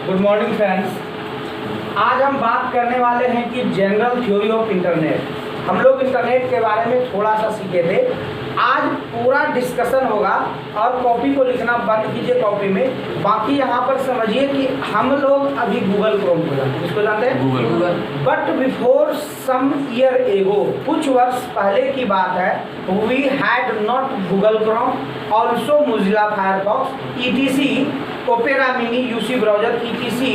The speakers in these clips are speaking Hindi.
Good morning friends. आज हम बात करने वाले हैं कि जनरल थ्योरी ऑफ इंटरनेट। हम लोग इंटरनेट के बारे में थोड़ा सा सीखे थे। आज पूरा डिस्कशन होगा और कॉपी को लिखना बंद कीजिए कॉपी में। बाकी यहाँ पर समझिए कि हम लोग अभी गूगल क्रोम को जानते हैं। किसको जानते हैं? Google. But before some year ago, कुछ वर्ष पहले की बात है, we had not Google Chrome, also Mozilla Firefox, ETC, Opera Mini, UC browser, ETC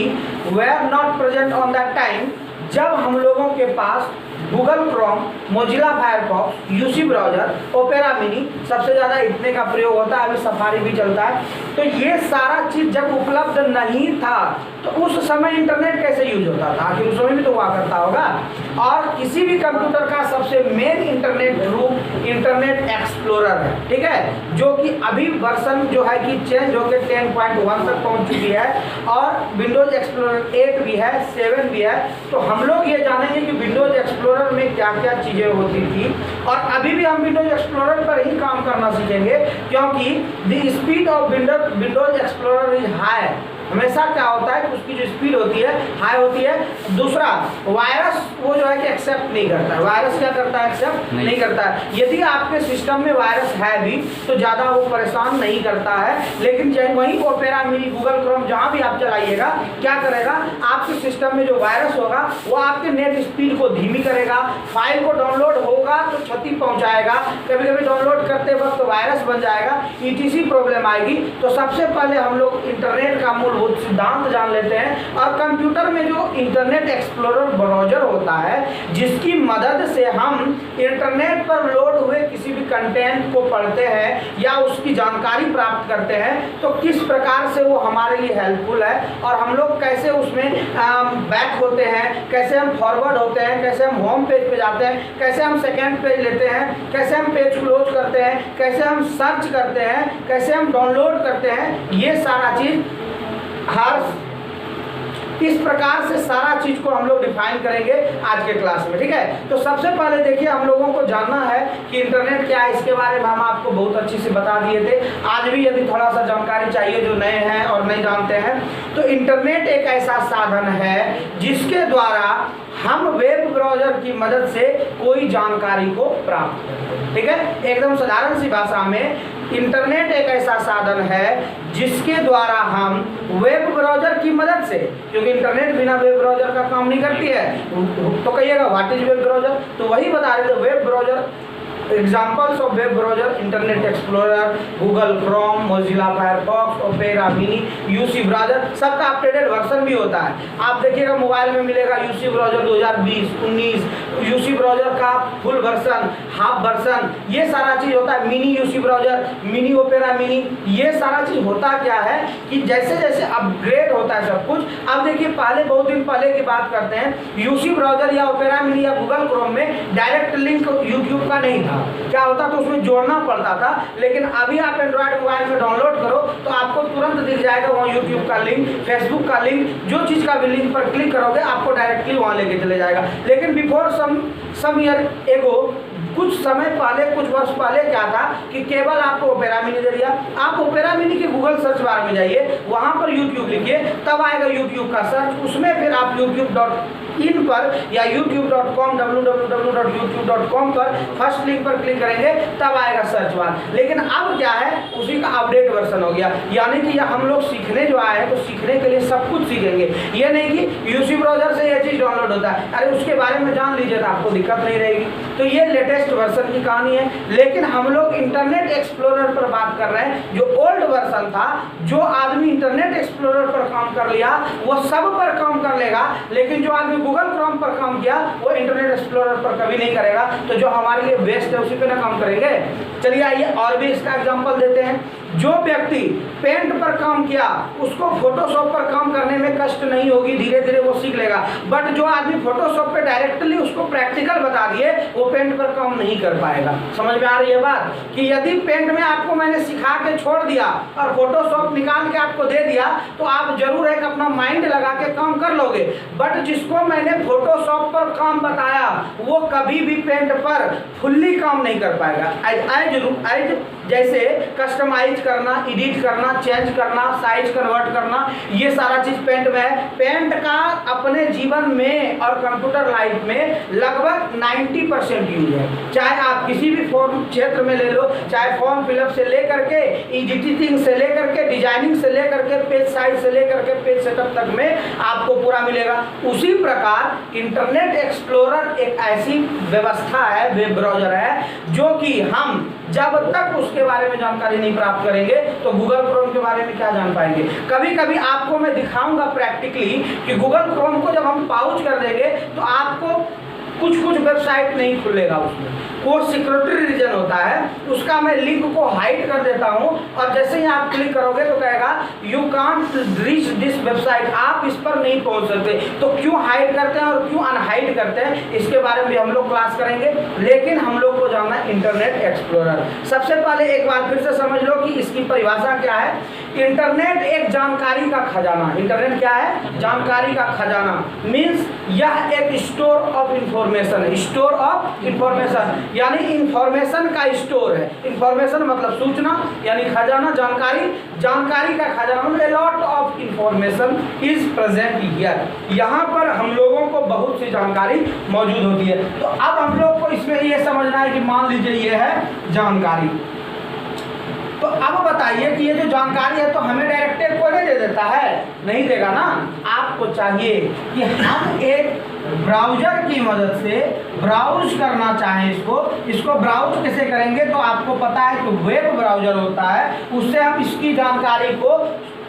were not present on that time. जब हम लोगों के पास Google Chrome, Mozilla Firefox, UC browser, Opera Mini सबसे ज़्यादा इतने का प्रयोग होता है, अभी सफारी भी चलता है। तो ये सारा चीज़ जब उपलब्ध नहीं था तो उस समय इंटरनेट कैसे यूज होता था? आखिर उस समय भी तो हुआ करता होगा। और किसी भी कंप्यूटर का सबसे मेन इंटरनेट रूप इंटरनेट एक्सप्लोरर है, ठीक है, जो कि अभी वर्सन जो है कि चेंज होकर 10.1 तक पहुंच चुकी है और विंडोज एक्सप्लोरर 8 भी है, 7 भी है। तो हम लोग ये जानेंगे कि विंडोज एक्सप्लोरर में क्या क्या चीज़ें होती थी और अभी भी हम विंडोज एक्सप्लोरर पर ही काम करना सीखेंगे, क्योंकि the speed of Windows explorer is high. हमेशा क्या होता है कि उसकी जो स्पीड होती है हाई होती है। दूसरा, वायरस वो जो है कि एक्सेप्ट नहीं करता है। वायरस क्या करता है? एक्सेप्ट नहीं करता है। यदि आपके सिस्टम में वायरस है भी तो ज़्यादा वो परेशान नहीं करता है। लेकिन वहीं ओपेरा मिनी, गूगल क्रोम जहाँ भी आप चलाइएगा, क्या करेगा, आपके सिस्टम में जो वायरस होगा वो आपके नेट स्पीड को धीमी करेगा। फाइल को डाउनलोड होगा तो क्षति पहुँचाएगा। कभी कभी डाउनलोड करते वक्त वायरस बन जाएगा, ईटीसी प्रॉब्लम आएगी। तो सबसे पहले हम लोग इंटरनेट का मूलभूत सिद्धांत जान लेते हैं। और कंप्यूटर में जो इंटरनेट एक्सप्लोरर ब्राउजर होता है, जिसकी मदद से हम इंटरनेट पर लोड हुए किसी भी कंटेंट को पढ़ते हैं या उसकी जानकारी प्राप्त करते हैं, तो किस प्रकार से वो हमारे लिए हेल्पफुल है और हम लोग कैसे उसमें बैक होते हैं, कैसे हम फॉरवर्ड होते हैं, कैसे हम होम पेज पे जाते हैं, कैसे हम सेकेंड पेज लेते हैं, कैसे हम पेज क्लोज करते हैं, कैसे हम सर्च करते हैं, कैसे हम डाउनलोड करते हैं। ये सारा चीज़ इस प्रकार से सारा चीज को हम लोग डिफाइन करेंगे आज के क्लास में, ठीक है। तो सबसे पहले देखिए, हम लोगों को जानना है कि इंटरनेट क्या है। इसके बारे में हम आपको बहुत अच्छी से बता दिए थे। आज भी यदि थोड़ा सा जानकारी चाहिए जो नए हैं और नहीं जानते हैं, तो इंटरनेट एक ऐसा साधन है जिसके द्वारा हम वेब ब्राउजर की मदद से कोई जानकारी को प्राप्त करते हैं, ठीक है। एकदम साधारण सी भाषा में, इंटरनेट एक ऐसा साधन है जिसके द्वारा हम वेब ब्राउजर की मदद से, क्योंकि इंटरनेट बिना वेब ब्राउजर का काम नहीं करती है, तो कहिएगा व्हाट इज वेब ब्राउजर, तो वही बता रहे थे। Web browser, examples of web browser, internet explorer, Google Chrome, Mozilla Firefox, opera Mini, UC browser, सबका अपडेटेड वर्जन भी होता है। आप देखिएगा मोबाइल में मिलेगा यूसी ब्राउजर 2020, 19, यूसी ब्राउजर का फुल वर्जन, हाफ वर्जन, ये सारा चीज़ होता है। Mini UC browser, mini opera mini, ये सारा चीज़ होता क्या है कि जैसे जैसे अपग्रेड होता है सब कुछ। अब देखिए, पहले बहुत दिन पहले की बात करते हैं, यूसी ब्राउजर या ओपेरा मिनी या गूगल क्रोम में डायरेक्ट लिंक यूट्यूब का नहीं था। क्या होता तो उसमें जोड़ना पड़ता था। लेकिन अभी आप एंड्रॉयड मोबाइल में डाउनलोड करो तो आपको तुरंत दिख जाएगा वहाँ यूट्यूब का लिंक, फेसबुक का लिंक, जो चीज़ का भी लिंक पर क्लिक करोगे आपको डायरेक्टली वहाँ लेके चले जाएगा। लेकिन बिफोर सम ईयर एगो, कुछ समय पहले, कुछ वर्ष पहले क्या था कि केवल आपको ओपेरा मिनी दे दिया। आप ओपेरा मिनी के गूगल सर्च बार में जाइए, वहाँ पर यूट्यूब लिखिए, तब आएगा यूट्यूब का सर्च। उसमें फिर आप youtube.in पर या youtube.com, www.youtube.com पर फर्स्ट लिंक पर क्लिक करेंगे, तब आएगा सर्च बार। लेकिन अब क्या है, उसी का अपडेट वर्जन हो गया। यानी कि हम लोग सीखने जो आए हैं तो सीखने के लिए सब कुछ सीखेंगे। ये नहीं कि यूसी ब्राउजर से ये चीज़ डाउनलोड होता है, अरे उसके बारे में जान लीजिए तो आपको दिक्कत नहीं रहेगी। तो ये लेटेस्ट वर्जन की कहानी है। लेकिन हम लोग इंटरनेट एक्सप्लोरर पर बात कर रहे हैं। जो ओल्ड वर्जन था, जो आदमी इंटरनेट एक्सप्लोरर पर काम कर लिया वो सब पर काम कर लेगा, लेकिन जो आदमी गूगल क्रोम पर काम किया वो इंटरनेट एक्सप्लोरर पर कभी नहीं करेगा। तो जो हमारे लिए बेस्ट है उसी पे ना काम करेंगे। चलिए आइए और भी इसका एग्जांपल देते हैं। जो व्यक्ति पेंट पर काम किया उसको फोटोशॉप पर काम करने में कष्ट नहीं होगी, धीरे धीरे वो सीख लेगा। बट जो आदमी फोटोशॉप पे डायरेक्टली उसको प्रैक्टिकल बता दिए वो पेंट पर काम नहीं कर पाएगा। समझ में आ रही है बात कि यदि पेंट में आपको मैंने सिखा के छोड़ दिया और फोटोशॉप निकाल के आपको दे दिया तो आप जरूर एक अपना माइंड लगा के काम कर लोगे। बट जिसको मैंने फोटोशॉप पर काम बताया वो कभी भी पेंट पर फुल्ली काम नहीं कर पाएगा। एज जैसे कस्टमाइज करना, एडिट करना, चेंज करना, साइज कन्वर्ट करना, ये सारा चीज पेंट में है। पेंट का अपने जीवन में और कंप्यूटर लाइफ में लगभग 90% यूज है। चाहे आप किसी भी फॉर्म क्षेत्र में ले लो, चाहे फॉर्म फिलअप से लेकर के एडिटिंग से लेकर के डिजाइनिंग से लेकर के पेज साइज से लेकर के पेज सेटअप तक में आपको पूरा मिलेगा। उसी प्रकार इंटरनेट एक्सप्लोरर एक ऐसी व्यवस्था है, वेब ब्राउजर है, जो कि हम जब तक उसके बारे में जानकारी नहीं प्राप्त करेंगे तो गूगल क्रोम के बारे में क्या जान पाएंगे। कभी कभी आपको मैं दिखाऊंगा प्रैक्टिकली कि गूगल क्रोम को जब हम पाउच कर देंगे तो आपको कुछ वेबसाइट नहीं खुलेगा, उसमें कोड सिक्योरिटी रीजन होता है, उसका मैं लिंक को हाइड कर देता हूं और जैसे ही आप क्लिक करोगे तो कहेगा you can't reach this website, आप इस पर नहीं पहुंच सकते। तो क्यों हाइड करते हैं और क्यों अनहाइड करते हैं, इसके बारे में हम लोग क्लास करेंगे। लेकिन हम लोग को जानना है इंटरनेट एक्सप्लोरर। सबसे पहले एक बार फिर से समझ लो कि इसकी परिभाषा क्या है। इंटरनेट एक जानकारी का खजाना। इंटरनेट क्या है? जानकारी का खजाना। मीन्स यह एक store of information, store of information यानी इंफॉर्मेशन का स्टोर है। इंफॉर्मेशन मतलब सूचना, यानी खजाना, जानकारी। जानकारी का खजाना मतलब a lot of information is present here। यहाँ पर हम लोगों को बहुत सी जानकारी मौजूद होती है। तो अब हम लोग को इसमें ये समझना है कि मान लीजिए ये है जानकारी। तो अब बताइए कि ये जो जानकारी है तो हमें डायरेक्ट कोई नहीं दे देता है, नहीं देगा ना। आपको चाहिए कि हम एक ब्राउजर की मदद से ब्राउज करना चाहें, इसको ब्राउज कैसे करेंगे। तो आपको पता है कि वेब ब्राउजर होता है, उससे हम इसकी जानकारी को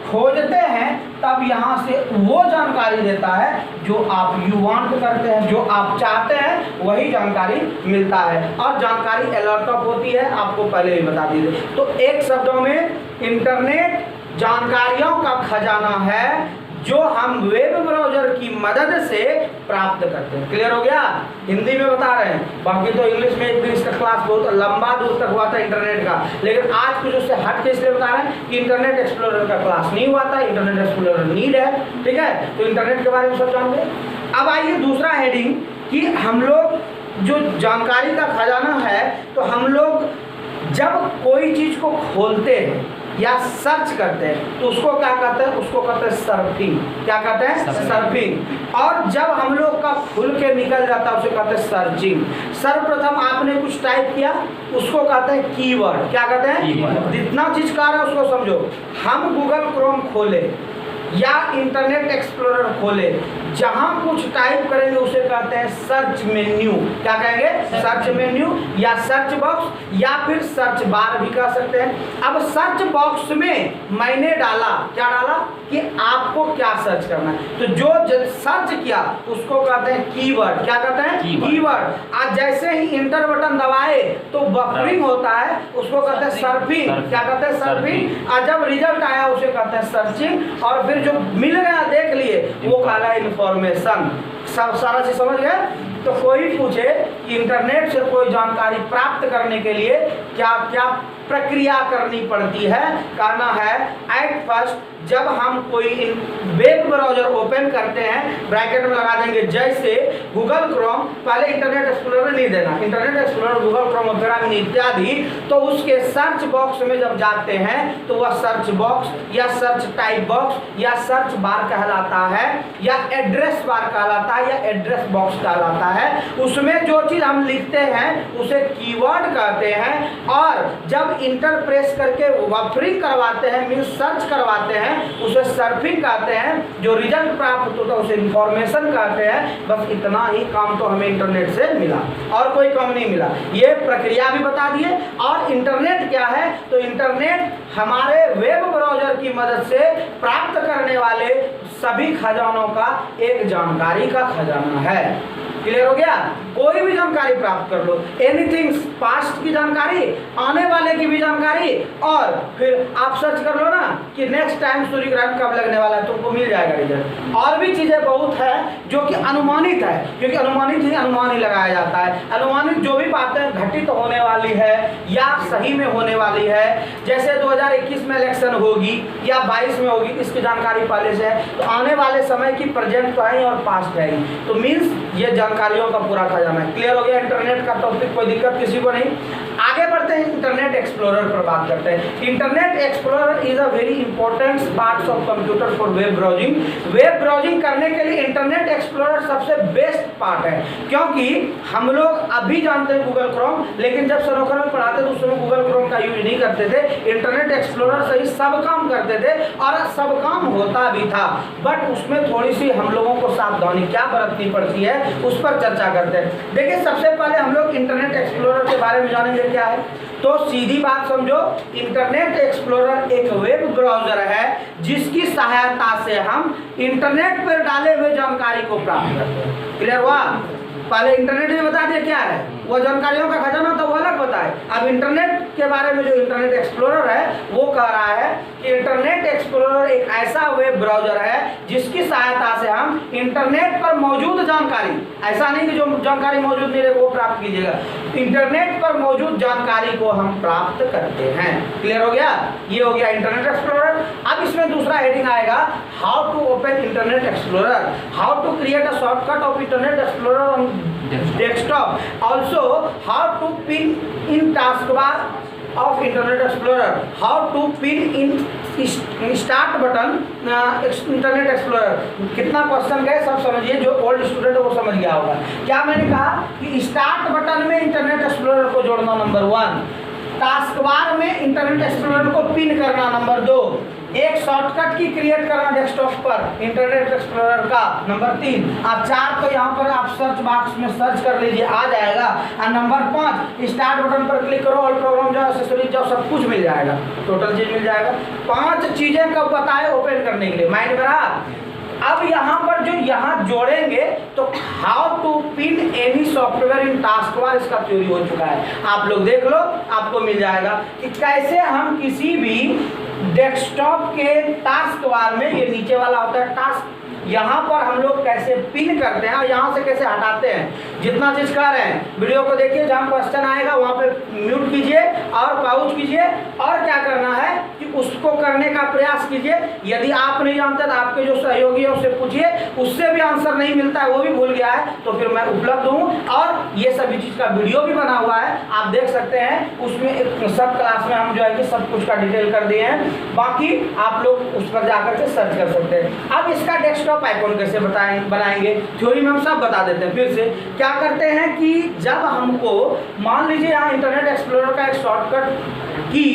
खोजते हैं, तब यहाँ से वो जानकारी देता है जो आप यू वांट करते हैं, जो आप चाहते हैं वही जानकारी मिलता है। और जानकारी अलर्ट ऑफ होती है, आपको पहले ही बता दीजिए। तो एक शब्दों में इंटरनेट जानकारियों का खजाना है जो हम वेब ब्राउजर की मदद से प्राप्त करते हैं। क्लियर हो गया? हिंदी में बता रहे हैं, बाकी तो इंग्लिश में एक दिन इसका क्लास बहुत लंबा दूर तक हुआ था इंटरनेट का, लेकिन आज कुछ उससे हट के इसलिए बता रहे हैं कि इंटरनेट एक्सप्लोरर का क्लास नहीं हुआ था। इंटरनेट एक्सप्लोरर नीड है, ठीक है। तो इंटरनेट के बारे में सब जानते हैं। अब आइए दूसरा हेडिंग कि हम लोग जो जानकारी का खजाना है, तो हम लोग जब कोई चीज को खोलते हैं या सर्च करते हैं तो उसको क्या कहते हैं? उसको कहते हैं सर्फिंग। क्या कहते हैं? सर्फिंग। और जब हम लोग का खुल के निकल जाता है उसे कहते हैं सर्चिंग। सर्वप्रथम आपने कुछ टाइप किया, उसको कहते हैं कीवर्ड। क्या कहते हैं? जितना चीज कह रहे हैं उसको समझो। हम गूगल क्रोम खोले या इंटरनेट एक्सप्लोरर खोले, जहां कुछ टाइप करेंगे उसे कहते हैं सर्च मेन्यू। क्या कहेंगे? सर्च मेन्यू या सर्च बॉक्स या फिर सर्च बार भी कह सकते हैं। अब सर्च बॉक्स में मैंने डाला, क्या डाला कि आपको क्या सर्च करना है, तो जो सर्च किया उसको कहते हैं कीवर्ड। क्या कहते हैं? कीवर्ड। आज जैसे ही इंटर बटन दबाए तो बफरिंग होता है, उसको कहते हैं सर्फिंग। क्या कहते हैं? सर्फिंग। और जब रिजल्ट आया उसे कहते हैं सर्चिंग। और फिर जो मिल गया देख लिए वो कहला इंफॉर्मेशन। सब सारा चीज समझ गए? तो कोई पूछे कि इंटरनेट से कोई जानकारी प्राप्त करने के लिए क्या क्या प्रक्रिया करनी पड़ती है, कहना है एट फर्स्ट जब हम कोई वेब ब्राउजर ओपन करते हैं, ब्रैकेट में लगा देंगे जैसे गूगल क्रोम, पहले इंटरनेट एक्सप्लोरर नहीं देना, internet explorer, Google Chrome, opera mini इत्यादि। तो उसके सर्च बॉक्स में जब जाते हैं तो वह सर्च बॉक्स या सर्च टाइप बॉक्स या सर्च बार कहलाता है या एड्रेस बार कहलाता है या एड्रेस बॉक्स कहलाता है। उसमें जो चीज हम लिखते हैं उसे कीवर्ड कहते हैं। और जब इंटर प्रेस करके बफरिंग करवाते हैं, मींस सर्च करवाते हैं, उसे सर्फिंग कहते हैं। जो रिजल्ट प्राप्त होता है उसे इंफॉर्मेशन कहते हैं। बस इतना ही काम तो हमें इंटरनेट से मिला, और कोई काम नहीं मिला। ये प्रक्रिया भी बता दिए। और इंटरनेट क्या है? तो इंटरनेट हमारे वेब ब्राउजर की मदद से प्राप्त करने वाले सभी खजानों का एक जानकारी का खजाना है। क्लियर हो गया? कोई भी जानकारी प्राप्त कर लो, एनीथिंग, पास्ट की जानकारी, आने वाले की भी जानकारी, और फिर आप सर्च कर लो ना कि नेक्स्ट टाइम सूर्य ग्रहण कब लगने वाला है, तुमको मिल जाएगा रिजल्ट। और भी चीजें बहुत है जो कि अनुमानित है, क्योंकि अनुमानित ही अनुमान ही लगाया जाता है। अनुमानित जो भी बातें घटित होने वाली है या सही में होने वाली है, जैसे 2021 में इलेक्शन होगी या 22 में होगी, इसकी जानकारी पहले से है। तो आने वाले समय की प्रेजेंट तो है और पास्ट है, तो मीन्स ये जानकारियों का पूरा खजाना है। क्लियर हो गया? इंटरनेट का टॉपिक, कोई दिक्कत किसी को नहीं। आगे बढ़ते हैं, इंटरनेट एक्सप्लोरर पर बात करते हैं। Internet explorer is a very important part of computer for web browsing. Web browsing करने के लिए इंटरनेट एक्सप्लोरर सबसे बेस्ट पार्ट है, क्योंकि हम लोग अभी जानते हैं गूगल क्रोम, लेकिन जब सनोकर में पढ़ाते थे उस समय गूगल क्रोम का यूज नहीं करते थे, इंटरनेट एक्सप्लोरर से ही सब काम करते थे और सब काम होता भी था। बट उसमें थोड़ी सी हम लोगों को सावधानी क्या बरतनी पड़ती है उस पर चर्चा करते हैं। देखिए, सबसे पहले हम लोग इंटरनेट एक्सप्लोरर के बारे में जानेंगे क्या है। तो सीधी बात समझो, इंटरनेट एक्सप्लोरर एक वेब ब्राउजर है जिसकी सहायता से हम इंटरनेट पर डाले हुए जानकारी को प्राप्त करते हैं। क्लियर हुआ? पहले इंटरनेट में बता दिया क्या है, वो जानकारियों का खजाना तो वो अलग बताए। अब इंटरनेट के बारे में जो इंटरनेट एक्सप्लोरर है वो कह रहा है कि इंटरनेट एक्सप्लोरर एक ऐसा वेब ब्राउजर है जिसकी सहायता से हम इंटरनेट पर मौजूद जानकारी, ऐसा नहीं कि जो जानकारी मौजूद नहीं रहेगी वो प्राप्त कीजिएगा, इंटरनेट पर मौजूद जानकारी को हम प्राप्त करते हैं। क्लियर हो गया? ये हो गया इंटरनेट एक्सप्लोरर। अब इसमें दूसरा हेडिंग आएगा, how to open Internet Explorer, how to create a shortcut of Internet Explorer on desktop, also how to pin in taskbar of Internet Explorer, how to pin in start button Internet Explorer। कितना क्वेश्चन गए सब समझिए, जो ओल्ड स्टूडेंट है वो समझ गया होगा। क्या मैंने कहा कि स्टार्ट बटन में इंटरनेट एक्सप्लोरर को जोड़ना नंबर 1, टास्कबार में इंटरनेट एक्सप्लोरर को पिन करना नंबर 2, एक शॉर्टकट की क्रिएट करना डेस्कटॉप पर इंटरनेट एक्सप्लोरर का नंबर 3, और 4 तो यहाँ पर आप सर्च बॉक्स में सर्च कर लीजिए आ जाएगा, और नंबर 5 स्टार्ट बटन पर क्लिक करो, ऑल प्रोग्राम जाओ, एक्सेसरीज जाओ, सब कुछ मिल जाएगा, टोटल चीज मिल जाएगा। 5 चीजें कब बताए ओपन करने के लिए, माइंड में रहा। अब यहाँ पर जो यहाँ जोड़ेंगे तो how to pin any software in taskbar, इसका थ्योरी हो चुका है, आप लोग देख लो, आपको मिल जाएगा कि कैसे हम किसी भी डेस्कटॉप के टास्कबार में, ये नीचे वाला होता है टास्क, यहाँ पर हम लोग कैसे पिन करते हैं और यहाँ से कैसे हटाते हैं। जितना चीज कर रहे हैं वीडियो को देखिए, जहाँ क्वेश्चन आएगा वहाँ पे म्यूट कीजिए और पाउच कीजिए, और क्या करना है कि उसको करने का प्रयास कीजिए। यदि आप नहीं जानते तो आपके जो सहयोगी है उससे पूछिए, उससे भी आंसर नहीं मिलता है, वो भी भूल गया है, तो फिर मैं उपलब्ध हूँ, और ये सभी चीज़ का वीडियो भी बना हुआ है, आप देख सकते हैं। उसमें एक सब क्लास में हम जो है कि सब कुछ का डिटेल कर दिए हैं, बाकी आप लोग उस पर जाकर के सर्च कर सकते हैं। अब इसका डेस्कटॉप आइकॉन कैसे बनाएंगे, थ्योरी में हम सब बता देते हैं। फिर से क्या करते हैं कि जब हमको मान लीजिए यहाँ इंटरनेट एक्सप्लोरर का एक शॉर्टकट की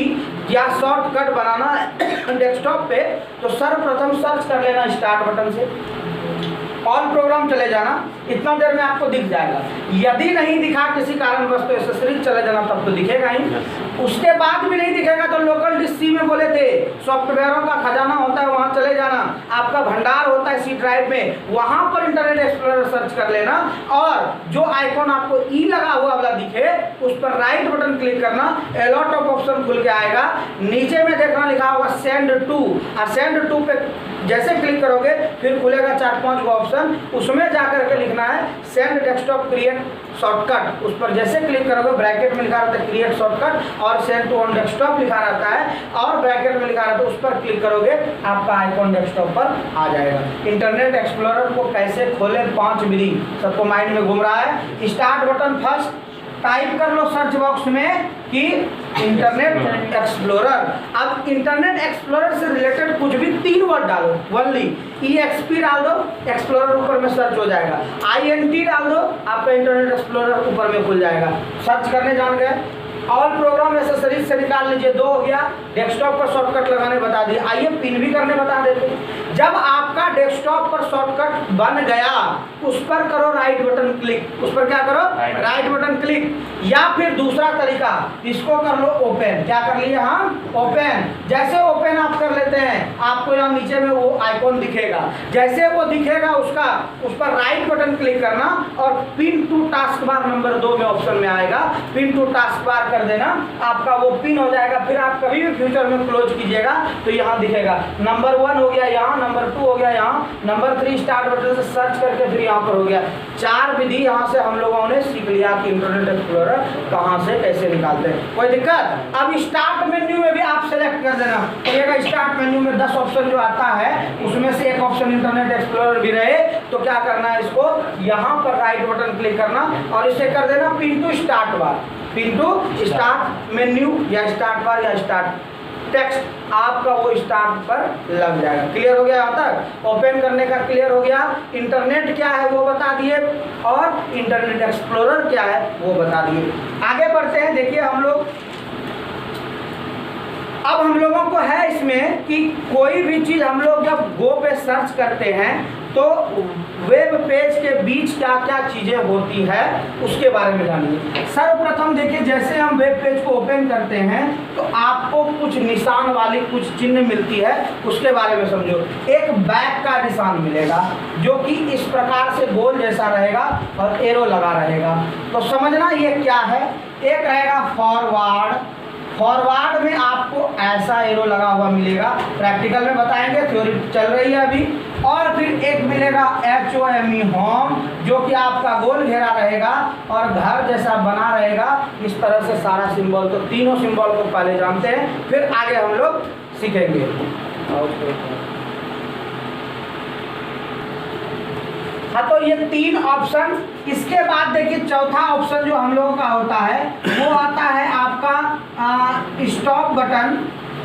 या शॉर्टकट बनाना है डेस्कटॉप पे, तो सर्वप्रथम सर्च कर लेना स्टार्ट बटन से, ऑल प्रोग्राम चले जाना, इतना देर में आपको दिख जाएगा। यदि नहीं दिखा किसी कारणवश तो एक्सेसरीज चले जाना, तब तो दिखेगा ही। उसके बाद भी नहीं दिखेगा तो लोकल डिस्क सी में बोले थे सॉफ्टवेयरों का खजाना होता है, वहाँ चले जाना, आपका भंडार होता है सी ड्राइव में, वहाँ पर इंटरनेट एक्सप्लोरर सर्च कर लेना, और जो आइकॉन आपको ई लगा हुआ वाला दिखे उस पर राइट बटन क्लिक करना, अलॉट ऑफ ऑप्शन खुल के आएगा, नीचे में देखना लिखा होगा सेंड टू, और सेंड टू पे जैसे क्लिक करोगे फिर खुलेगा 4-5 ऑप्शन, उसमें जाकर के लिखना है सेंड डेस्कटॉप क्रिएट शॉर्टकट, उस पर जैसे क्लिक करोगे ब्रैकेट में लिखा रहता है क्रिएट शॉर्टकट और सेंड टू ऑन डेस्कटॉप लिखा रहता है, और ब्रैकेट में लिखा रहता है, उस पर क्लिक करोगे आपका आइकॉन डेस्कटॉप पर आ जाएगा। इंटरनेट एक्सप्लोरर को कैसे खोलें, 5 विधि सबको माइंड में घूम रहा है। स्टार्ट बटन फर्स्ट, टाइप कर लो सर्च बॉक्स में कि इंटरनेट एक्सप्लोरर। अब इंटरनेट एक्सप्लोरर से रिलेटेड कुछ भी 3 वर्ड डालो, ओनली EXP डाल दो, एक्सप्लोरर ऊपर में सर्च हो जाएगा, INT डाल दो, आपका इंटरनेट एक्सप्लोरर ऊपर में खुल जाएगा। सर्च करने जान गए, ऑल प्रोग्राम एक्सेसरीज से निकाल लीजिए, 2 हो गया, डेस्कटॉप पर शॉर्टकट लगाने बता दिए, आइए पिन भी करने बता देते। जब आपका डेस्कटॉप पर शॉर्टकट बन गया उस पर करो राइट बटन क्लिक, उस पर क्या करो राइट बटन क्लिक, या फिर दूसरा तरीका इसको कर लो ओपन। क्या कर लिए हम? ओपन। जैसे ओपन आप कर लेते हैं आपको यहाँ नीचे में वो आइकॉन दिखेगा, जैसे वो दिखेगा उसका उस पर राइट बटन क्लिक करना और pin to task bar number 2 में ऑप्शन में आएगा, पिन टू टास्क बार कर देना, आपका वो पिन हो जाएगा। फिर आप कभी भी फ्यूचर में क्लोज कीजिएगा तो यहाँ दिखेगा नंबर 1 हो गया, यहाँ नंबर 2 हो गया, यहाँ नंबर 3 स्टार्ट बटन से सर्च करके फिर यहाँ पर हो गया। 4 विधि यहाँ से हम लोगों ने सीख लिया कि इंटरनेट एक्सप्लोरर कहाँ से कैसे निकालते हैं। कोई दिक्कत? अब स्टार्ट मेन्यू में भी आप सेलेक्ट कर देना, तो स्टार्ट मेन्यू में 10 ऑप्शन जो आता है उसमें से एक ऑप्शन इंटरनेट एक्सप्लोरर भी रहे तो क्या करना है, इसको यहाँ पर राइट बटन क्लिक करना और इसे कर देना pin to start bar, pin to start menu या स्टार्ट बार या स्टार्ट टेक्स्ट, आपका वो स्टार्ट पर लग जाएगा। क्लियर हो गया? यहाँ तक ओपन करने का क्लियर हो गया। इंटरनेट क्या है वो बता दिए और इंटरनेट एक्सप्लोरर क्या है वो बता दिए। आगे बढ़ते हैं। देखिए हम लोग अब हम लोगों को है इसमें कि कोई भी चीज़ हम लोग जब गो पे सर्च करते हैं तो वेब पेज के बीच क्या क्या चीज़ें होती है उसके बारे में जानिए। सर्वप्रथम देखिए, जैसे हम वेब पेज को ओपन करते हैं तो आपको कुछ निशान वाली कुछ चिन्ह मिलती है, उसके बारे में समझो। एक बैक का निशान मिलेगा जो कि इस प्रकार से गोल जैसा रहेगा और एरो लगा रहेगा, तो समझना ये क्या है। एक रहेगा फॉरवर्ड, फॉरवर्ड में आपको ऐसा एरो लगा हुआ मिलेगा, प्रैक्टिकल में बताएंगे, थ्योरी चल रही है अभी। और फिर एक मिलेगा HOME होम, जो कि आपका गोल घेरा रहेगा और घर जैसा बना रहेगा, इस तरह से सारा सिंबल। तो तीनों सिंबल को पहले जानते हैं, फिर आगे हम लोग सीखेंगे। हाँ, तो ये तीन ऑप्शन। इसके बाद देखिए चौथा ऑप्शन जो हम लोगों का होता है वो आता है आपका स्टॉप बटन,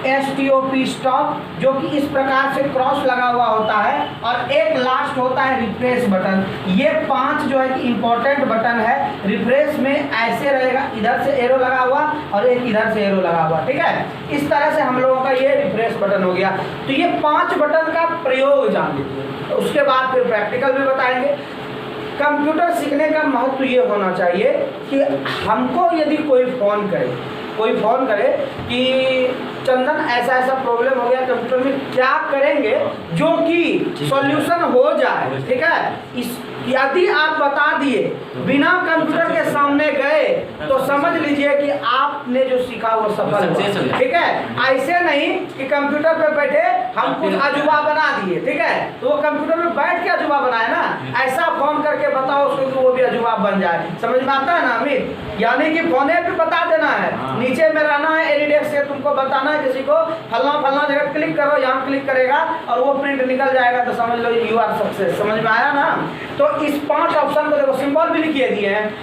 STOP स्टॉप, जो कि इस प्रकार से क्रॉस लगा हुआ होता है। और एक लास्ट होता है रिफ्रेश बटन। ये 5 जो है कि इम्पोर्टेंट बटन है। रिफ्रेश में ऐसे रहेगा, इधर से एरो लगा हुआ और एक इधर से एरो लगा हुआ, ठीक है। इस तरह से हम लोगों का ये रिफ्रेश बटन हो गया। तो ये 5 बटन का प्रयोग जान लीजिए, उसके बाद फिर प्रैक्टिकल भी बताएंगे। कंप्यूटर सीखने का महत्व ये होना चाहिए कि हमको यदि कोई फ़ोन करे कि चंदन ऐसा ऐसा प्रॉब्लम हो गया कंप्यूटर में, क्या करेंगे जो कि सॉल्यूशन हो जाए, ठीक है। इस यदि आप बता दिए बिना कंप्यूटर के सामने गए तो समझ लीजिए कि आपने जो सीखा वो सफल हुआ, ठीक है। ऐसे नहीं कि कंप्यूटर पे बैठे हम कुछ अजूबा बना दिए, ठीक है, तो वो कंप्यूटर में बैठ के अजूबा बनाए ना, ऐसा फोन करके बताओ उसको कि वो भी अजूबा बन जाए। समझ में आता है ना अमित? यानी कि फोने पे बता देना है, नीचे में रहना है एनीडेस्क से, तुमको बताना है किसी को फलना जगह क्लिक करो, यहाँ क्लिक करेगा और वो प्रिंट निकल जाएगा, तो समझ लो यू आर सक्सेस। समझ में आया ना? तो इस 5 ऑप्शन को देखो, सिंबल भी लिखिए दिए हैं,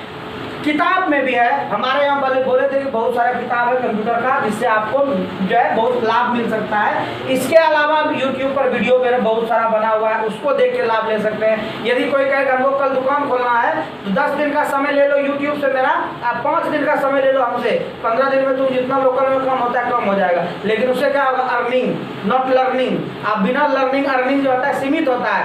किताब में भी है। हमारे यहाँ बोले थे कि बहुत सारा किताब है कंप्यूटर का, जिससे आपको जो है बहुत लाभ मिल सकता है। इसके अलावा YouTube पर वीडियो मेरा बहुत सारा बना हुआ है, उसको देख के लाभ ले सकते हैं। यदि कोई कहे हमको कल दुकान खोलना है तो 10 दिन का समय ले लो YouTube से मेरा, आप 5 दिन का समय ले लो हमसे, 15 दिन में तुम जितना लोकल में कम होता है कम हो जाएगा। लेकिन उससे क्या होगा? Earning, not learning. आप बिना लर्निंग, अर्निंग जो होता है सीमित होता है,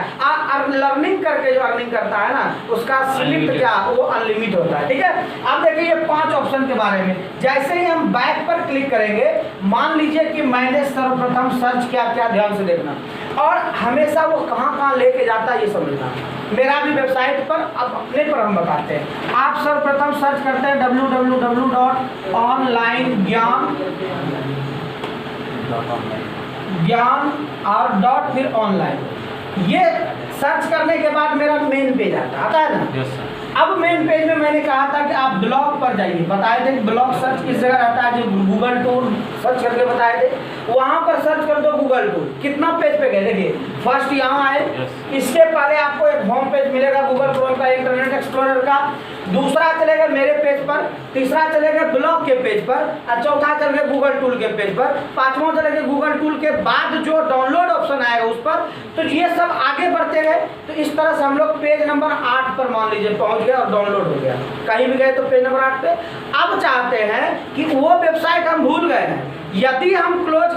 लर्निंग करके जो अर्निंग करता है ना उसका सीमित क्या, वो अनलिमिट होता है, ठीक है। अब देखिए ये 5 ऑप्शन के बारे में। जैसे ही हम बैक पर क्लिक करेंगे, मान लीजिए कि मैंने सर्वप्रथम सर्च किया, क्या ध्यान से देखना, और हमेशा वो कहाँ लेके जाता है ये समझना। मेरा भी वेबसाइट पर, अब अपने पर हम बताते हैं। आप सर्वप्रथम सर्च करते हैं www.online ज्ञान और डॉट फिर ऑनलाइन। ये सर्च करने के बाद मेरा मेन पेज आता है ना। yes, अब मेन पेज में मैंने कहा था कि आप ब्लॉग पर जाइए, बताए थे ब्लॉग सर्च किस जगह रहता है, जो गूगल टूल सर्च करके बताए थे, वहाँ पर सर्च कर दो गूगल टूल। कितना पेज पे गए देखिए, फर्स्ट यहाँ आए, इसके पहले आपको एक होम पेज मिलेगा गूगल क्रोम का, इंटरनेट एक्सप्लोरर का, दूसरा चलेगा मेरे पेज पर, तीसरा चलेगा ब्लॉग के पेज पर, और चौथा चलेगा गूगल टूल के पेज पर, पांचवा चलेगा गूगल टूल के बाद जो डाउनलोड ऑप्शन आएगा उस पर। तो ये सब आगे बढ़ते गए, तो इस तरह से हम लोग पेज नंबर 8 पर मान लीजिए पहुंच गए और डाउनलोड हो गया। कहीं भी गए तो पेज नंबर 8 पे। अब चाहते हैं कि वो वेबसाइट हम भूल गए हैं, यदि हम क्लोज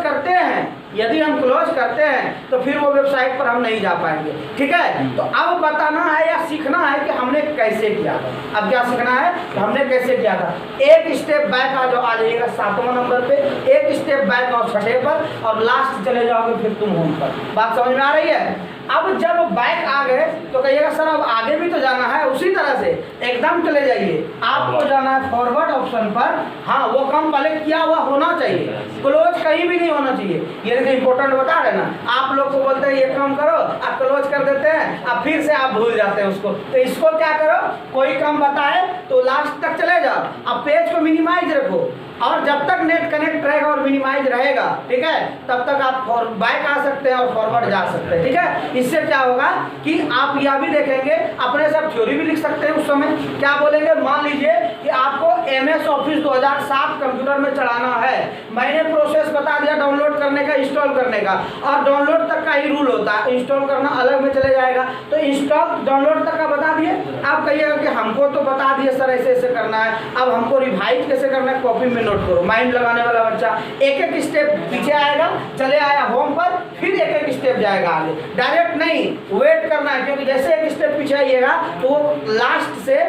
करते हैं तो फिर वो वेबसाइट पर हम नहीं जा पाएंगे, ठीक है। तो अब बताना है या सीखना है कि हमने कैसे किया था। अब क्या सीखना है कि हमने कैसे किया था। एक स्टेप बैक आ जाइएगा 7वां नंबर पे, एक स्टेप बैक और 6ठे पर, और लास्ट चले जाओगे फिर तुम होम पर। बात समझ में आ रही है? अब जब बैक आ गए तो कहिएगा सर अब आगे भी तो जाना है, उसी तरह से एकदम चले जाइए। आपको जाना है फॉरवर्ड ऑप्शन पर। हाँ, वो काम पहले किया हुआ होना चाहिए, क्लोज कहीं भी नहीं होना चाहिए। ये लिखे इंपॉर्टेंट बता रहे ना, आप लोग को बोलते हैं ये काम करो, आप क्लोज कर देते हैं, अब फिर से आप भूल जाते हैं उसको। तो इसको क्या करो, कोई काम बताए तो लास्ट तक चले जाओ, अब पेज को मिनिमाइज रखो, और जब तक नेट कनेक्ट रहेगा और मिनिमाइज रहेगा, ठीक है, तब तक आप बैक आ सकते हैं और फॉरवर्ड जा सकते हैं, ठीक है। इससे क्या होगा कि आप यह भी देखेंगे, अपने सब थ्योरी भी लिख सकते हैं। उस समय क्या बोलेंगे, मान लीजिए कि आपको MS ऑफिस 2007 कंप्यूटर में चलाना है, मैंने प्रोसेस बता दिया डाउनलोड करने का, इंस्टॉल करने का, और डाउनलोड तक का ही रूल होता है, इंस्टॉल करना अलग में चले जाएगा। तो इंस्टॉल डाउनलोड तक का बता दिए, आप कहिएगा कि हमको तो बता दिए सर ऐसे ऐसे करना है, अब हमको रिवाइज कैसे करना है, कॉपी में नोट करो। माइंड लगाने वाला बच्चा एक एक स्टेप पीछे आएगा, चले आया होम पर, फिर एक एक स्टेप जाएगा आगे, डायरेक्ट नहीं, वेट करना है, क्योंकि जैसे एक स्टेप पीछे आइएगा तो वो लास्ट से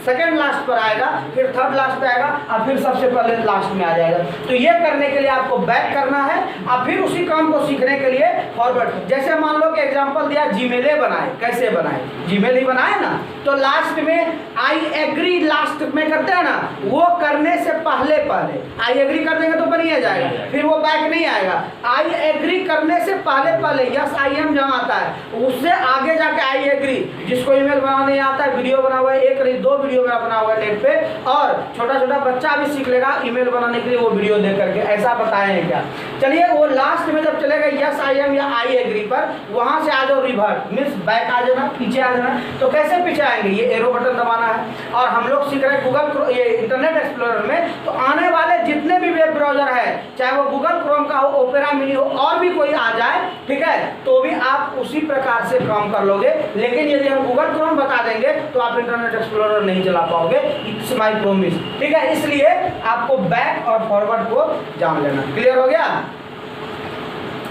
सेकेंड लास्ट पर आएगा, फिर थर्ड लास्ट पे आएगा, और फिर सबसे पहले लास्ट में आ जाएगा। तो ये करने के लिए आपको बैक करना है, और फिर उसी काम को सीखने के लिए फॉरवर्ड। जैसे मान लो कि एग्जांपल दिया, जीमेल बनाए, कैसे बनाए, जीमेल ही बनाए ना, तो लास्ट में आई एग्री लास्ट में करते हैं ना, वो करने से पहले पहले आई एग्री कर देंगे तो बनिए जाएगा, फिर वो बैक नहीं आएगा। आई एग्री करने से पहले पहले यस आई एम जहाँ आता है, उससे आगे जाके आई एग्री। जिसको ईमेल बनाने आता है, वीडियो बना हुआ है, एक नहीं 2 वीडियो में बना हुआ है नेट पे, और छोटा छोटा बच्चा भी सीख लेगा ईमेल बनाने के लिए वो वीडियो देख करके। ऐसा बताए हैं क्या? चलिए, वो लास्ट में जब चलेगा यस आई एम या आई एग्री पर, वहां से आ जाओ रिवर्ट, मीन्स बैक आ जाना, पीछे आ जाना। तो कैसे पीछे आएंगे, ये एरो बटन दबाना है, और हम लोग सीख रहे हैं गूगल ये इंटरनेट एक्सप्लोरर में। तो आने वाले जितने भी वेब ब्राउजर है, चाहे वो गूगल क्रोम का हो, ओपेरा मिनी हो, और भी कोई आ जाए, ठीक है, तो भी आप उसी प्रकार से काम कर लोगे। लेकिन यदि हम गूगल क्रोम बता देंगे तो आप इंटरनेट एक्सप्लोरर नहीं चला पाओगे, इट्स माय प्रॉमिस, ठीक है। इसलिए आपको बैक और फॉरवर्ड को जान लेना। क्लियर हो गया?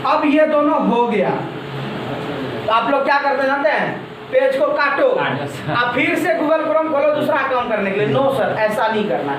अब ये दोनों हो गया, तो आप लोग क्या करते जानते हैं, पेज को काटो, अब फिर से गूगल क्रोम खोलो दूसरा काम करने के लिए। नो सर, ऐसा नहीं करना है।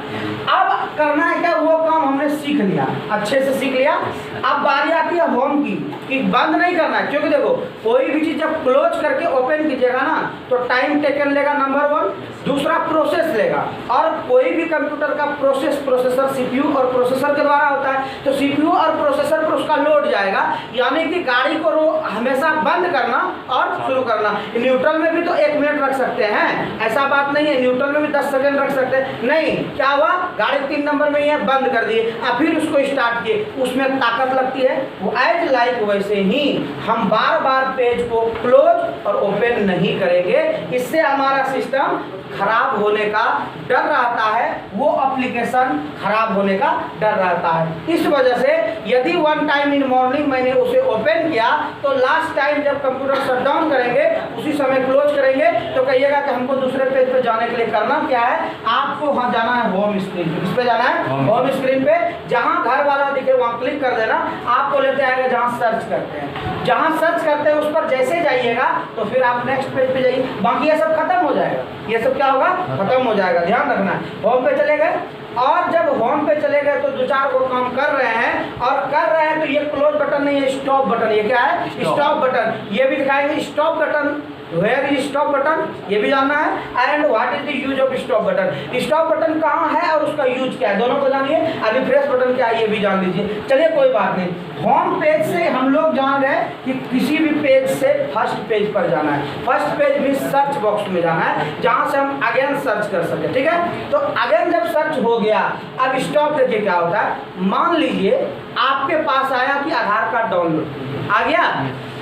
अब करना है क्या, वो काम हमने सीख लिया, अच्छे से सीख लिया। अब बारी आती है होम की, कि बंद नहीं करना है, क्योंकि देखो कोई भी चीज जब क्लोज करके ओपन कीजिएगा ना, तो टाइम टेकन लेगा, नंबर 1, दूसरा प्रोसेस लेगा। और कोई भी कंप्यूटर का प्रोसेस प्रोसेसर सीपीयू और प्रोसेसर के द्वारा होता है, तो सीपीयू और प्रोसेसर पर उसका लोड जाएगा, यानी कि गाड़ी को हमेशा बंद करना और शुरू करना। न्यूट्रल में भी तो 1 मिनट रख सकते हैं, ऐसा बात नहीं है, न्यूट्रल में भी 10 सेकंड रख सकते हैं। नहीं, क्या हुआ, गाड़ी 3 नंबर में ही है, बंद कर दिए, और फिर उसको स्टार्ट किए, उसमें ताकत लगती है। वो एज लाइक वैसे ही हम बार बार पेज को क्लोज और ओपन नहीं करेंगे, इससे हमारा सिस्टम खराब होने का डर रहता है, वो एप्लीकेशन खराब होने का डर रहता है। इस वजह से यदि 1 टाइम इन मॉर्निंग मैंने उसे ओपन किया, तो लास्ट टाइम जब कंप्यूटर शट डाउन करेंगे उसी समय क्लोज करेंगे। तो कहिएगा कि हमको दूसरे पेज पे जाने के लिए करना क्या है, आपको वहाँ जाना है होम स्क्रीन पे। किस पे जाना है, होम स्क्रीन पे, जहाँ घर वाला दिखे वहाँ क्लिक कर देना, आपको लेते आएगा जहाँ सर्च करते हैं। जहाँ सर्च करते हैं उस पर जैसे जाइएगा तो फिर आप नेक्स्ट पेज पे जाइए, बाकी ये सब खत्म हो जाएगा, ये सब क्या होगा, खत्म हो जाएगा। ध्यान रखना है, होम पे चले गए, और जब होम पे चले गए तो 2-4 को काम कर रहे हैं, और कर रहे हैं तो ये क्लोज बटन नहीं है, स्टॉप बटन। ये क्या है, स्टॉप बटन। ये भी दिखाएंगे stop button, where is stop button, ये भी जानना है। And what is the use of stop button, stop button कहाँ है और उसका यूज क्या है, दोनों को जानिए। अभी रिफ्रेश बटन क्या है ये भी जान लीजिए। चलिए कोई बात नहीं, होम पेज से हम लोग जान रहे हैं कि किसी भी पेज से फर्स्ट पेज पर जाना है। फर्स्ट पेज भी सर्च बॉक्स में जाना है, जहाँ से हम अगेन सर्च कर सके, ठीक है। तो अगेन जब सर्च हो गया, अब स्टॉप देखिए क्या होता है। मान लीजिए आपके पास आया कि आधार कार्ड डाउनलोड आ गया,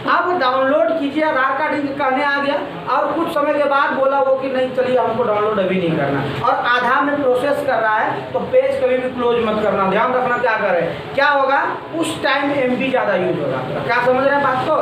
अब डाउनलोड कीजिए, आधार कार्ड कहने आ गया, और कुछ समय के बाद बोला वो कि नहीं चलिए हमको डाउनलोड अभी नहीं करना, और आधा में प्रोसेस कर रहा है, तो पेज कभी भी क्लोज मत करना। ध्यान रखना क्या करें, क्या होगा, उस टाइम MB ज़्यादा यूज होगा। क्या समझ रहे हैं बात को,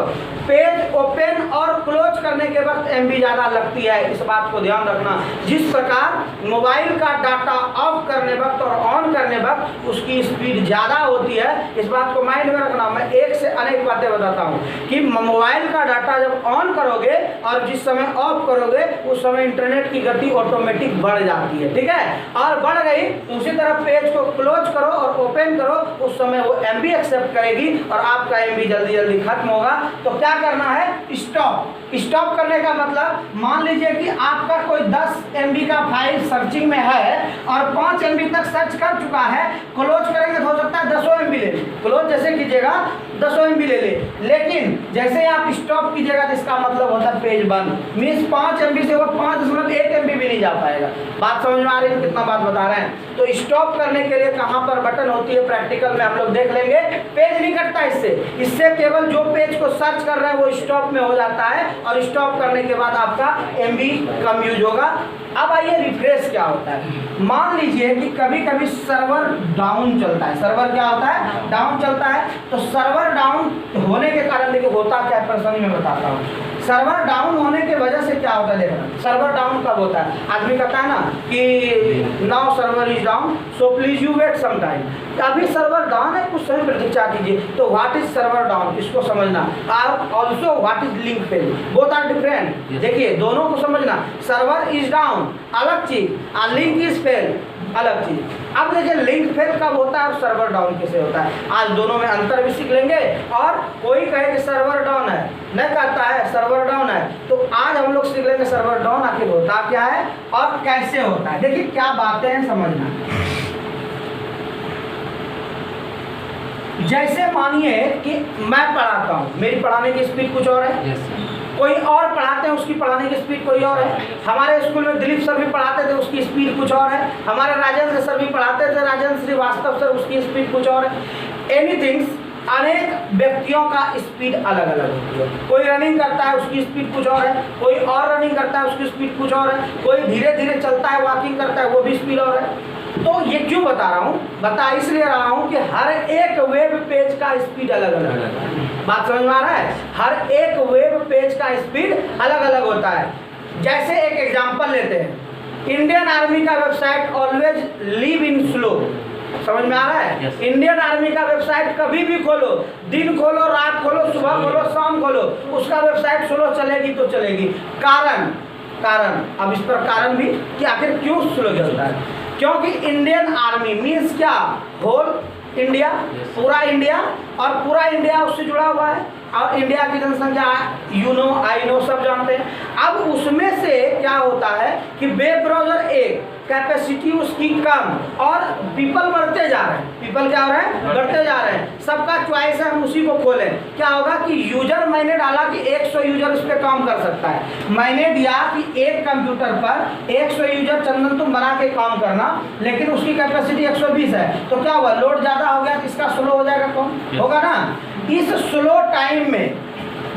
पेज ओपन और क्लोज करने के वक्त MB ज़्यादा लगती है, इस बात को ध्यान रखना। जिस प्रकार मोबाइल का डाटा ऑफ करने वक्त और ऑन करने वक्त उसकी स्पीड ज़्यादा होती है, इस बात को माइंड में रखना। मैं एक से अनेक बातें बताता हूँ कि मोबाइल का डाटा जब ऑन करोगे और जिस समय ऑफ करोगे उस समय इंटरनेट की गति ऑटोमेटिक बढ़ जाती है, ठीक है। और बढ़ गई तो उसी तरह पेज को क्लोज करो और ओपन करो, उस समय वो MB एक्सेप्ट करेगी और आपका MB जल्दी जल्दी खत्म होगा। तो क्या करना है, स्टॉप। स्टॉप करने का मतलब, मान लीजिए कि आपका कोई 10 MB का फाइल सर्चिंग में है और 5 MB तक सर्च कर चुका है, क्लोज करेंगे तो हो सकता है 10 MB ले। क्लोज जैसे कीजिएगा 10 MB ले ले, लेकिन जैसे आप स्टॉप कीजिएगा तो इसका मतलब होता है पेज बंद, मीन्स 5 MB से वो 5.1 MB भी नहीं जा पाएगा। बात समझ में आ रही है? कितना बात बता रहे हैं। तो स्टॉप करने के लिए कहाँ पर बटन होती है प्रैक्टिकल में हम लोग देख लेंगे। पेज नहीं कटता इससे केवल जो पेज को सर्च कर रहे हैं वो स्टॉप में हो जाता है, और स्टॉप करने के बाद आपका MB कम यूज होगा। अब आइए रिफ्रेश क्या होता है। मान लीजिए कि कभी कभी सर्वर डाउन चलता है। सर्वर क्या होता है? डाउन चलता है। तो सर्वर डाउन होने के कारण देखिए होता क्या है, पर्सनली मैं बताता हूँ। सर्वर डाउन होने की वजह से क्या होता है, देखना सर्वर डाउन कब होता है। आदमी कहता है ना कि now server is down so please you wait some time. अभी सर्वर डाउन है, कुछ समय प्रतीक्षा कीजिए। तो व्हाट इज सर्वर डाउन, इसको समझना। और also what is link fail, both are different. देखिए दोनों को समझना। सर्वर इज डाउन अलग चीज, और लिंक इज फेल अलग चीज। अब देखिए लिंक फेल कब होता है और सर्वर डाउन कैसे होता है, आज दोनों में अंतर भी सीख लेंगे। और कोई कहे कि सर्वर डाउन है, नहीं कहता है सर्वर डाउन है, तो आज हम लोग सीख लेंगे सर्वर डाउन आखिर होता क्या है और कैसे होता है। देखिए क्या बातें हैं समझना। जैसे मानिए कि मैं पढ़ाता हूँ, मेरी पढ़ाने की स्पीड कुछ और है, कोई और पढ़ाते हैं उसकी पढ़ाने की स्पीड कोई और है। हमारे स्कूल में दिलीप सर भी पढ़ाते थे, उसकी स्पीड कुछ और है। हमारे राजेंद्र सर भी पढ़ाते थे, राजेंद्र श्रीवास्तव सर, उसकी स्पीड कुछ और है। एनीथिंग्स, अनेक व्यक्तियों का स्पीड अलग अलग होती है। कोई रनिंग करता है उसकी स्पीड कुछ और है, कोई और रनिंग करता है उसकी स्पीड कुछ और है, कोई धीरे धीरे चलता है वॉकिंग करता है वो भी स्पीड और है। तो ये क्यों बता रहा हूँ, बता इसलिए रहा हूँ कि हर एक वेब पेज का स्पीड अलग अलग है। बात समझ में आ रहा है? हर एक वेब पेज का स्पीड अलग अलग होता है। जैसे एक एग्जांपल लेते हैं, इंडियन आर्मी का website always live in slow. समझ में आ रहा है? इंडियन आर्मी का वेबसाइट कभी भी खोलो, दिन खोलो, रात खोलो, सुबह खोलो, शाम खोलो, उसका वेबसाइट स्लो चलेगी तो चलेगी। कारण अब इस पर कारण भी कि आखिर क्यों स्लो चलता है। क्योंकि इंडियन आर्मी मीन्स क्या, होल इंडिया, पूरा इंडिया, और पूरा इंडिया उससे जुड़ा हुआ है, और इंडिया की जनसंख्या यू नो आई नो सब जानते हैं। अब उसमें से क्या होता है कि वेब ब्राउजर एक कैपेसिटी उसकी कम, और पीपल बढ़ते जा रहे हैं। पीपल क्या हो रहे हैं? बढ़ते जा रहे हैं। सबका चॉइस है, हम उसी को खोलें। क्या होगा कि यूजर मैंने डाला कि 100 यूजर उस पर काम कर सकता है। मैंने दिया कि एक कंप्यूटर पर 100 यूजर चंदन तुम बना के काम करना, लेकिन उसकी कैपेसिटी 120 है। तो क्या हुआ, लोड ज़्यादा हो गया तो इसका स्लो हो जाएगा, कम होगा ना। इस स्लो टाइम में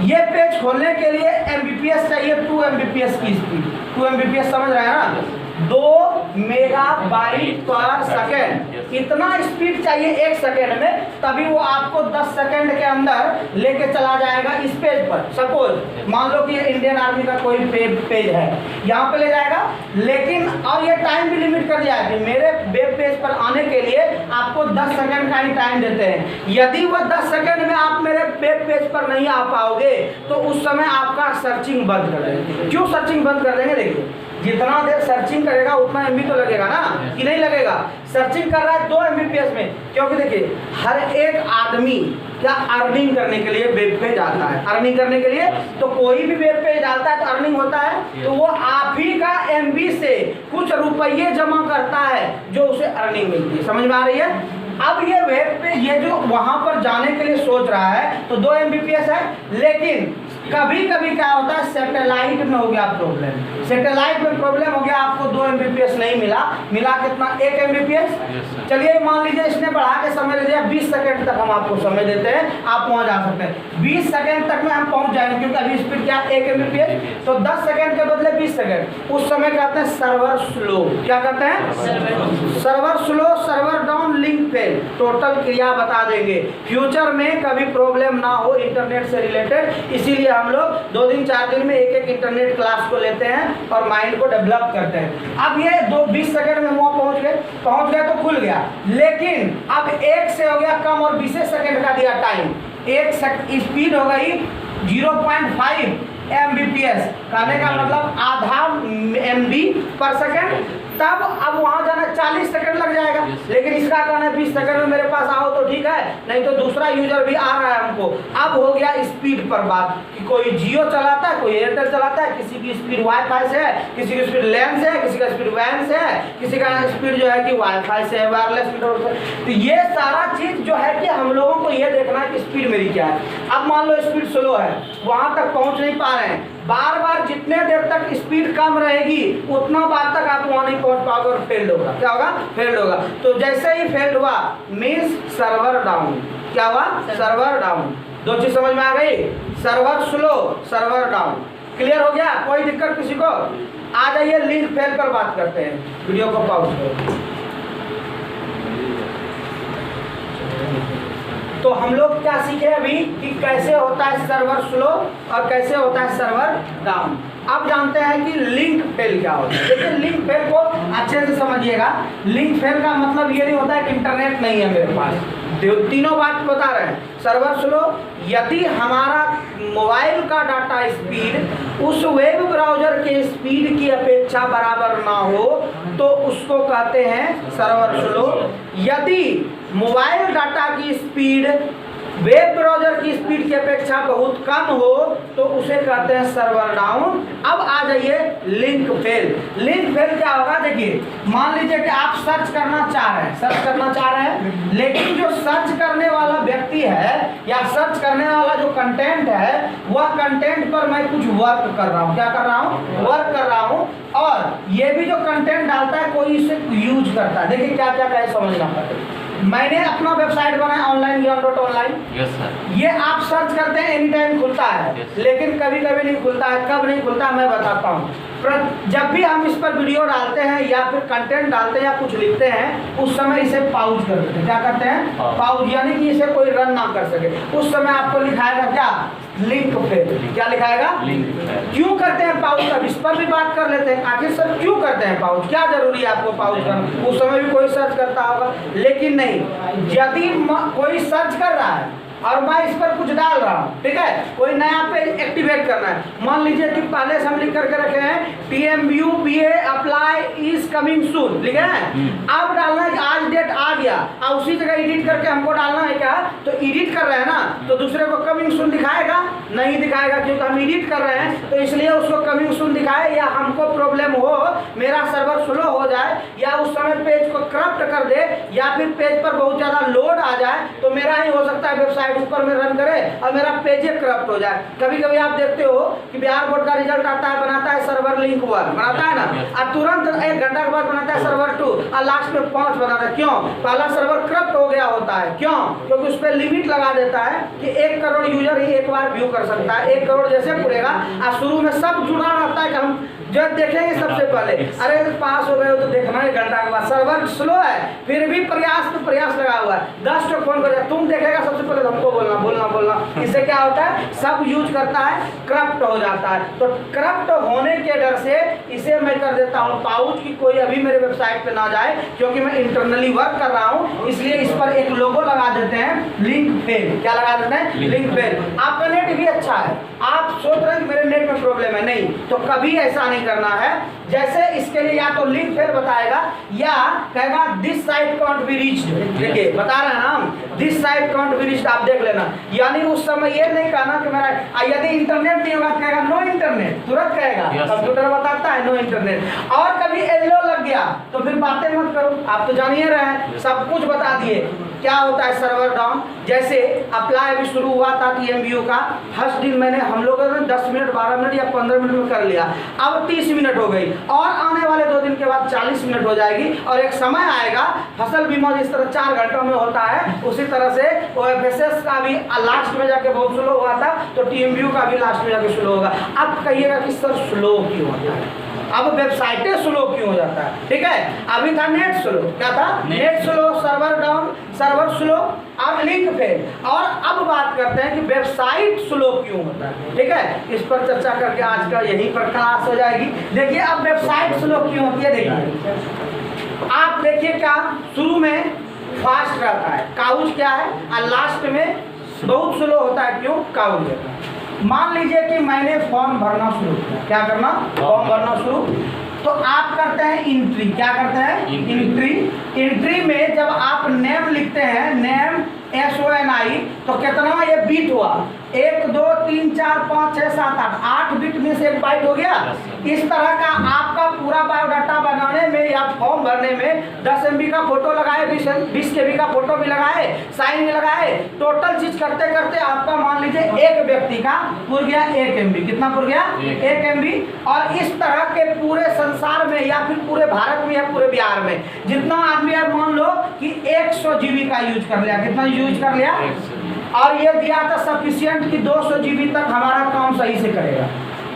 ये पेज खोलने के लिए MBPS चाहिए, 2 MBPS की स्पीड। 2 MBPS समझ रहे हैं ना, 2 मेगाबाइट पर सेकेंड। इतना स्पीड चाहिए 1 सेकेंड में, तभी वो आपको 10 सेकेंड के अंदर लेके चला जाएगा इस पेज पर। सपोज मान लो कि इंडियन आर्मी का कोई पेज है, यहाँ पे ले जाएगा, लेकिन और ये टाइम भी लिमिट कर दिया है कि मेरे वेब पेज पर आने के लिए आपको 10 सेकेंड का ही टाइम देते हैं। यदि वह 10 सेकेंड में आप मेरे वेब पेज पर नहीं आ पाओगे तो उस समय आपका सर्चिंग बंद कर देंगे। क्यों सर्चिंग बंद कर देंगे? देखिए जितना देर सर्चिंग करेगा उतना MB तो लगेगा ना, कि नहीं लगेगा। सर्चिंग कर रहा है 2 MBPS में, क्योंकि देखिए हर एक आदमी क्या अर्निंग करने के लिए वेब पेज आता है। अर्निंग करने के लिए तो कोई भी वेब पेज डालता है तो अर्निंग होता है, तो वो आप ही का MB से कुछ रुपये जमा करता है जो उसे अर्निंग मिलती है। समझ में आ रही है? अब ये वेब पे ये जो वहां पर जाने के लिए सोच रहा है तो 2 MBPS है, लेकिन कभी कभी क्या होता है सैटेलाइट में हो गया प्रॉब्लम। सैटेलाइट में प्रॉब्लम हो गया, आपको 2 MBPS नहीं मिला कितना, 1 MBPS। चलिए मान लीजिए इसने बढ़ा के समय दे दिया 20 सेकंड तक हम आपको समय देते हैं, आप पहुंच जा सकते हैं। 20 सेकंड तक में हम पहुंच जाएंगे, क्योंकि अभी स्पीड क्या 1 MBPS, तो 10 सेकंड के बदले 20 सेकंड। उस समय कहते हैं सर्वर स्लो। क्या कहते हैं? Server slow, server down, link fail, total क्रिया बता देंगे। फ्यूचर में कभी प्रॉब्लम ना हो इंटरनेट से रिलेटेड, इसीलिए हम लोग 2 दिन 4 दिन में एक इंटरनेट क्लास को लेते हैं और माइंड को डेवलप करते हैं। अब ये 20 सेकंड में वहाँ पहुंच गए तो खुल गया, लेकिन अब 1 से हो गया कम और 20 सेकंड का दिया टाइम। 1 स्पीड हो गई 0.5 MBPS, कहने का मतलब आधा MB पर सेकंड, तब अब वहां जाना 40 सेकंड लग जाएगा, लेकिन इसका कहना है 20 सेकंड में मेरे पास आओ तो ठीक है, नहीं तो दूसरा यूजर भी आ रहा है हमको। अब हो गया स्पीड पर बात कि कोई जियो चलाता है, कोई एयरटेल चलाता है, किसी की स्पीड वाईफाई से है, किसी की स्पीड लैन से है, किसी का स्पीड वैन से है, किसी का स्पीड जो है कि वाईफाई से है, वायरलेस नेटवर्क से। तो ये सारा चीज जो है कि हम लोगों को ये देखना है कि स्पीड मेरी क्या है। अब मान लो स्पीड स्लो है, वहां तक पहुंच नहीं पा रहे हैं, बार बार जितने देर तक स्पीड कम रहेगी उतना बार तक आप वहां नहीं पहुंच पाओगे और फेल्ड होगा। क्या होगा? फेल्ड होगा। तो जैसे ही फेल्ड हुआ मीन्स सर्वर डाउन। क्या हुआ? Server down. दो चीज समझ में आ गई, server slow, server down. Clear हो गया? कोई दिक्कत किसी को? आ जाइए लिंक फेल पर बात करते हैं। वीडियो को पॉज करो। तो हम लोग क्या सीखे अभी कि कैसे होता है सर्वर स्लो और कैसे होता है सर्वर डाउन। अब जानते हैं कि लिंक फेल क्या होता है। देखिए लिंक फेल को अच्छे से समझिएगा। लिंक फेल का मतलब ये नहीं होता है कि इंटरनेट नहीं है मेरे पास, तीनों बात बता रहे हैं। सर्वर स्लो, यदि हमारा मोबाइल का डाटा स्पीड उस वेब ब्राउजर के स्पीड की अपेक्षा बराबर ना हो तो उसको कहते हैं सर्वर स्लो। यदि मोबाइल डाटा की स्पीड वेब ब्राउजर की स्पीड की अपेक्षा बहुत कम हो तो उसे कहते हैं सर्वर डाउन। अब आ जाइए लिंक फेल। लिंक फेल क्या होगा? देखिए मान लीजिए कि आप सर्च करना चाह रहे हैं, लेकिन जो सर्च करने वाला व्यक्ति है या सर्च करने वाला जो कंटेंट है वह कंटेंट पर मैं कुछ वर्क कर रहा हूँ। क्या कर रहा हूँ? वर्क कर रहा हूँ। और ये भी जो कंटेंट डालता है कोई इसे यूज करता है। देखिए क्या क्या है समझना पड़ेगा। मैंने अपना वेबसाइट बनाया onlinegyan.online। ये आप सर्च करते हैं एनी टाइम खुलता है, लेकिन कभी कभी नहीं खुलता है। कब नहीं खुलता है मैं बताता हूँ। जब भी हम इस पर वीडियो डालते हैं या फिर कंटेंट डालते हैं या कुछ लिखते हैं उस समय इसे पाउज कर देते हैं। क्या करते हैं? पाउज, यानी कि इसे कोई रन ना कर सके। उस समय आपको लिखाएगा क्या? Link fail. क्या लिखाएगा? Link fail. क्यों करते हैं पाउज? अब इस पर भी बात कर लेते हैं। आखिर सर क्यों करते हैं पाउज? क्या जरूरी है आपको पाउज करना? उस समय भी कोई सर्च करता होगा, लेकिन नहीं। यदि कोई सर्च कर रहा है और मैं इस पर कुछ डाल रहा हूँ, ठीक है, कोई नया पेज एक्टिवेट करना है। मान लीजिए कि पहले से हम लिख करके रखे हैं TMU BA apply is coming soon, लिखे हैं। अब डालना है आज डेट आ गया और उसी जगह एडिट करके हमको डालना है। क्या? तो एडिट कर रहे हैं ना, तो दूसरे को कमिंग सून दिखाएगा? नहीं दिखाएगा, क्योंकि हम एडिट कर रहे हैं। तो इसलिए उसको कमिंग सून दिखाए या हमको प्रॉब्लम हो, मेरा सर्वर स्लो हो जाए या उस समय पेज को करप्ट कर दे या फिर पेज पर बहुत ज़्यादा लोड आ जाए तो मेरा ही हो सकता है वेबसाइट ऊपर में रन करे और मेरा पेज करप्ट हो जाए। कभी कभी आप देखते हो कि बिहार बोर्ड का रिजल्ट आता है, बनाता है सर्वर लिंक 1 बनाता है ना, और तुरंत 1 घंटा के बाद बनाता है सर्वर 2 और लास्ट में 5 बनाता है। क्यों? पहला सर्वर करप्ट हो गया होता है। क्यों? क्योंकि उस पर लिमिट लगा देता है कि 1 करोड़ यूजर ही एक बार व्यू कर सकता है। 1 करोड़ जैसे पूरेगा और शुरू में सब जुड़ा रहता है कि हम जब देखेंगे सबसे पहले, अरे पास हो गए हो तो देखना 1 घंटा के बाद। सर्वर स्लो है फिर भी प्रयास लगा हुआ है। 10 को फोन कर तुम देखेगा सबसे पहले हमको बोलना। इससे क्या होता है? सब यूज करता है, करप्ट हो जाता है। तो करप्ट होने के डर से इसे मैं कर देता हूँ पाउच की कोई अभी मेरे वेबसाइट पे ना जाए, क्योंकि मैं इंटरनली वर्क कर रहा हूँ। इसलिए इस पर एक लोगो लगा देते हैं लिंक फेल। क्या लगा देते हैं? Link fail. आपका नेट भी अच्छा है, आप सोच रहे हैं मेरे नेट में प्रॉब्लम है, नहीं तो कभी ऐसा नहीं करना है। जैसे इसके लिए या तो लिंक फेल बताएगा या कहेगा this site can't be reached. देखिए बता रहे हैं ना हम, this site can't be reached, आप देख लेना। यानी उस समय ये नहीं कहना कि मेरा यदि इंटरनेट नहीं होगा कहेगा नो इंटरनेट, तुरंत कहेगा। कंप्यूटर बताता है नो इंटरनेट। और कभी येलो लग गया तो फिर बातें मत करो, आप तो जानिए रहे हैं, सब कुछ बता दिए। क्या होता है सर्वर डाउन? जैसे अप्लाई अभी शुरू हुआ था TMU का, फर्स्ट दिन मैंने हम लोगों ने 10 मिनट 12 मिनट या 15 मिनट में कर लिया, अब 30 मिनट हो गई और आने वाले 2 दिन के बाद 40 मिनट हो जाएगी। और एक समय आएगा फसल बीमा जिस तरह 4 घंटों में होता है उसी तरह से OFSS का भी लास्ट में जाके बहुत स्लो हुआ था, तो TMU का भी लास्ट में जाके स्लो होगा। अब कहिएगा कि सर स्लो क्यों होता है? अब वेबसाइटें स्लो क्यों हो जाता है? ठीक है, अभी था नेट स्लो। क्या था? Net slow, server down, server slow, अब लिंक फेल। और अब बात करते हैं कि वेबसाइट स्लो क्यों होता है। ठीक है, इस पर चर्चा करके आज का यहीं पर क्लास हो जाएगी। देखिए अब वेबसाइट स्लो क्यों होती है। देखिए आप देखिए क्या शुरू में फास्ट रहता है, काउच क्या है, और लास्ट में बहुत स्लो होता है। क्यों? काउच रहता है। मान लीजिए कि मैंने फॉर्म भरना शुरू किया, क्या करना, फॉर्म भरना शुरू, तो आप करते हैं एंट्री, क्या करते हैं, एंट्री। एंट्री में जब आप नेम लिखते हैं, नेम SONI, तो कितना ये बीट हुआ, 1 2 3 4 5 6 7 8 बिट में से 1 बाइट हो गया। इस तरह का आपका पूरा बायोडाटा बनाने में या फॉर्म भरने में 10 MB का फोटो लगाए, 20 KB का फोटो भी लगाए, साइन भी लगाए, टोटल चीज करते करते आपका मान लीजिए एक व्यक्ति का पुर गया 1 MB, कितना पुर गया, 1 MB। और इस तरह के पूरे संसार में या फिर पूरे भारत में या पूरे बिहार में जितना आदमी है, मान लो कि 100 GB का यूज कर लिया, कितना यूज कर लिया, और ये दिया था सफिशिएंट कि 200 GB तक हमारा काम सही से करेगा।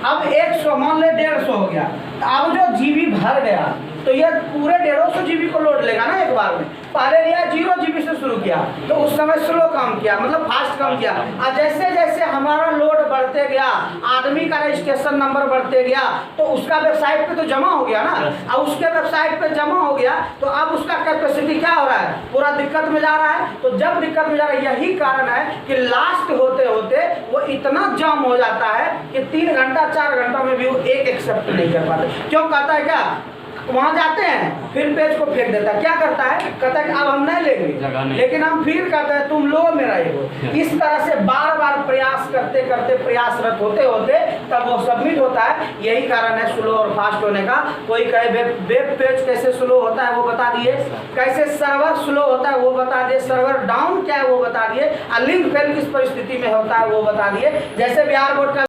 अब 100 मान ले 150 हो गया, अब जो GB भर गया तो ये पूरे 150 GB को लोड लेगा ना एक बार में। पहले लिया 0 GB से शुरू किया तो उस समय स्लो काम किया, मतलब फास्ट काम किया, और जैसे जैसे हमारा लोड बढ़ते गया, आदमी का रजिस्ट्रेशन नंबर बढ़ते गया, तो उसका वेबसाइट पे तो जमा हो गया ना, और उसके वेबसाइट पे जमा हो गया तो अब उसका कैपेसिटी क्या हो रहा है, पूरा दिक्कत में जा रहा है। तो जब दिक्कत में जा रहा है, यही कारण है कि लास्ट होते होते वो इतना जाम हो जाता है कि 3 घंटा 4 घंटा में भी वो एक एक्सेप्ट नहीं कर पाते। क्यों, कहता है क्या, वहां जाते हैं फिर पेज को फेंक देता है, क्या करता है, कहता है कि अब हम नहीं लेंगे, लेकिन हम फिर कहते हैं तुम लो मेरा एगो। इस तरह से बार बार प्रयास करते करते, प्रयासरत होते होते तब वो सबमिट होता है। यही कारण है स्लो और फास्ट होने का। कोई कहे वेब पेज कैसे स्लो होता है वो बता दिए, कैसे सर्वर स्लो होता है वो बता दिए, सर्वर डाउन क्या है वो बता दिए, लिंक फेल किस परिस्थिति में होता है वो बता दिए। जैसे बिहार बोर्ड का